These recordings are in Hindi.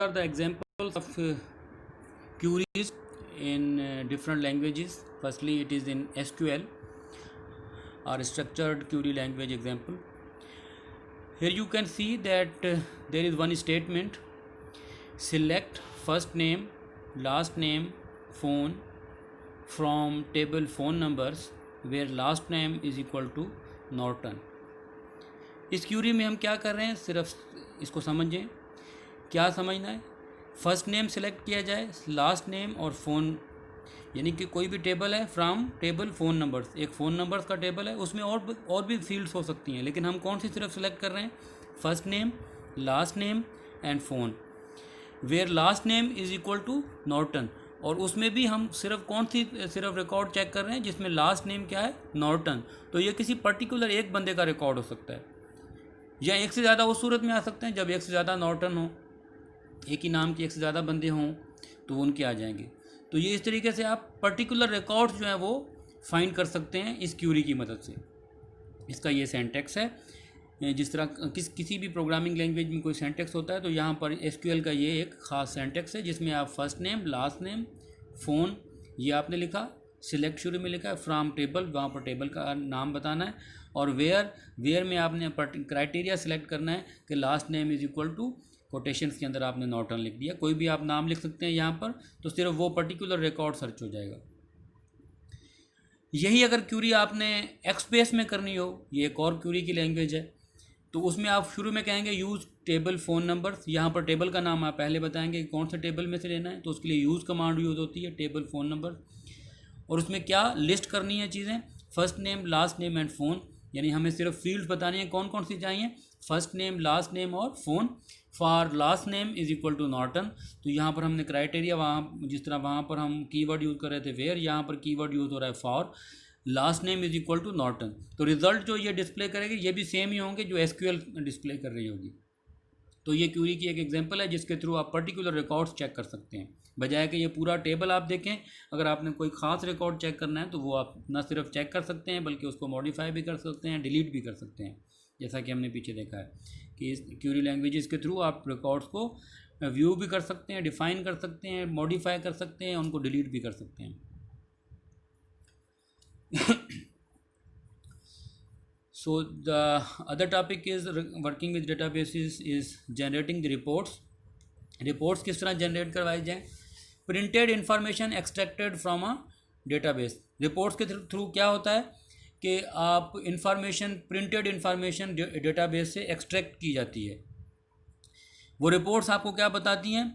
are the examples of queries in different languages. Firstly, it is in SQL or structured query language example. Here you can see that there is one statement: select first name, last name, phone from table phone numbers where last name is equal to Norton. इस क्यूरी में हम क्या कर रहे हैं, सिर्फ इसको समझें। क्या समझना है? फर्स्ट नेम सेलेक्ट किया जाए, लास्ट नेम और फ़ोन, यानी कि कोई भी टेबल है फ्रॉम टेबल फ़ोन नंबर्स, एक फ़ोन नंबर्स का टेबल है, उसमें और भी फील्ड्स हो सकती हैं, लेकिन हम कौन सी सिर्फ सेलेक्ट कर रहे हैं? First name, last name and phone where last name is equal to Norton. और उसमें भी हम सिर्फ कौन सी सिर्फ रिकॉर्ड चेक कर रहे हैं जिसमें लास्ट नेम क्या है? नॉर्टन। तो ये किसी पर्टिकुलर एक बंदे का रिकॉर्ड हो सकता है, या एक से ज़्यादा उस सूरत में आ सकते हैं जब एक से ज़्यादा नॉर्टन हो, एक ही नाम के एक से ज़्यादा बंदे हों तो वो उनके आ जाएंगे। तो ये इस तरीके से आप पर्टिकुलर रिकॉर्ड्स जो हैं वो फाइंड कर सकते हैं इस क्यूरी की मदद से। इसका ये सेंटेक्स है। जिस तरह किसी भी प्रोग्रामिंग लैंग्वेज में कोई सेंटेक्स होता है तो यहाँ पर एसक्यूएल का ये एक ख़ास सेंटेक्स है जिसमें आप first name, last name, phone ये आपने लिखा, सिलेक्ट शुरू में लिखा है, फ्रॉम टेबल वहाँ पर टेबल का नाम बताना है, और वेयर में आपने क्राइटेरिया सेलेक्ट करना है कि last name is equal to quotations के अंदर आपने नॉर्टन लिख दिया। कोई भी आप नाम लिख सकते हैं यहाँ पर, तो सिर्फ वो पर्टिकुलर रिकॉर्ड सर्च हो जाएगा। यही अगर क्यूरी आपने एक्सप्रेस में करनी हो, ये एक और क्यूरी की लैंग्वेज है, तो उसमें आप शुरू में कहेंगे यूज़ टेबल फ़ोन नंबर्स। यहाँ पर टेबल का नाम आप पहले बताएंगे कि कौन से टेबल में से लेना है, तो उसके लिए यूज़ कमांड यूज़ होती है, टेबल फ़ोन नंबर। और उसमें क्या लिस्ट करनी है चीज़ें? First name, last name and phone, यानी हमें सिर्फ फील्ड्स बतानी है कौन कौन सी चाहिए, फर्स्ट नेम, लास्ट नेम और phone. For last name is equal to Norton, तो यहाँ पर हमने क्राइटेरिया वहाँ जिस तरह वहाँ पर हम कीवर्ड यूज़ कर रहे थे वेयर, यहाँ पर कीवर्ड यूज़ हो रहा है for last name is equal to Norton. तो रिजल्ट जो ये डिस्प्ले करेगी ये भी सेम ही होंगे जो एसक्यूएल डिस्प्ले कर रही होगी। तो ये क्यूरी की एक एग्जांपल है जिसके थ्रू आप पर्टिकुलर रिकॉर्ड्स चेक कर सकते हैं, बजाय कि ये पूरा टेबल आप देखें। अगर आपने कोई ख़ास रिकॉर्ड चेक करना है तो वो आप ना सिर्फ चेक कर सकते हैं बल्कि उसको मॉडिफाई भी कर सकते हैं, डिलीट भी कर सकते हैं, जैसा कि हमने पीछे देखा है कि इस क्यूरी लैंग्वेजेस के थ्रू आप रिकॉर्ड्स को व्यू भी कर सकते हैं, डिफ़ाइन कर सकते हैं, मॉडिफाई कर सकते हैं, उनको डिलीट भी कर सकते हैं। So the other topic is working with databases is generating the reports. Reports किस तरह जनरेट करवाई जाए? Printed information extracted from a database. Reports के थ्रू क्या होता है कि आप इंफॉर्मेशन, प्रिंटेड इन्फॉर्मेशन डेटाबेस से एक्सट्रैक्ट की जाती है। वो रिपोर्ट्स आपको क्या बताती हैं?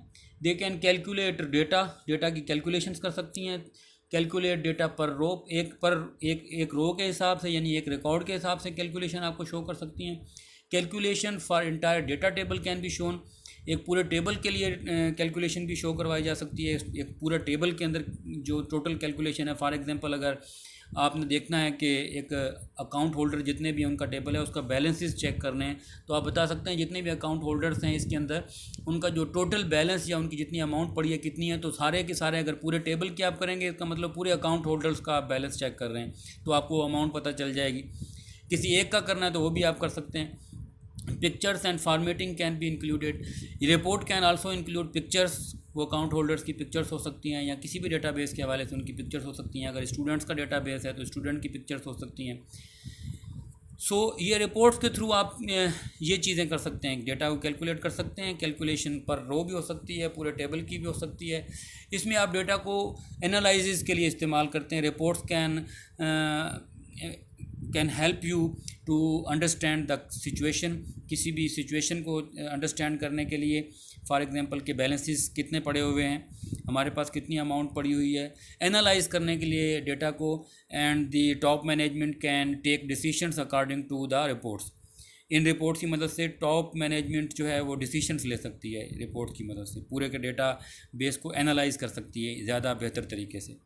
दे कैन कैलकुलेट डेटा की कैलकुलेशंस कर सकती हैं, कैलकुलेट डेटा पर रो, एक रो के हिसाब से, यानी एक रिकॉर्ड के हिसाब से कैलकुलेशन आपको शो कर सकती हैं। Calculation for entire data table can be shown, एक पूरे टेबल के लिए कैलकुलेशन भी शो करवाई जा सकती है। एक पूरे टेबल के अंदर जो टोटल कैलकुलेशन है, फॉर एग्जांपल अगर आपने देखना है कि एक अकाउंट होल्डर जितने भी उनका टेबल है उसका बैलेंसेस चेक करने हैं, तो आप बता सकते हैं जितने भी अकाउंट होल्डर्स हैं इसके अंदर उनका जो टोटल बैलेंस या उनकी जितनी अमाउंट पड़ी है कितनी है, तो सारे के सारे अगर पूरे टेबल की आप करेंगे इसका मतलब पूरे अकाउंट होल्डर्स का आप बैलेंस चेक कर रहे हैं, तो आपको अमाउंट पता चल जाएगी। किसी एक का करना है तो वो भी आप कर सकते हैं। Pictures and formatting can be included. Report can also include pictures, वो अकाउंट होल्डर्स की पिक्चर्स हो सकती हैं या किसी भी डेटाबेस के हवाले से उनकी पिक्चर्स हो सकती हैं। अगर स्टूडेंट्स का डेटाबेस है तो स्टूडेंट की पिक्चर्स हो सकती हैं। सो ये रिपोर्ट्स के थ्रू आप ये चीज़ें कर सकते हैं, डेटा को कैलकुलेट कर सकते हैं। कैलकुलेशन पर रो भी हो सकती है, पूरे टेबल की भी हो सकती है। इसमें आप डेटा को एनालिसिस के लिए इस्तेमाल करते हैं। Reports can help you to understand the situation, किसी भी सिचुएशन को अंडरस्टैंड करने के लिए। फॉर एग्जांपल के बैलेंसेस कितने पड़े हुए हैं, हमारे पास कितनी अमाउंट पड़ी हुई है, एनालाइज करने के लिए डेटा को। And the top management can take decisions according to the reports. इन रिपोर्ट्स की मदद से टॉप मैनेजमेंट जो है वो डिसीशंस ले सकती है, रिपोर्ट्स की मदद से पूरे के डेटा बेस को एनालाइज कर सकती है ज़्यादा बेहतर तरीके से।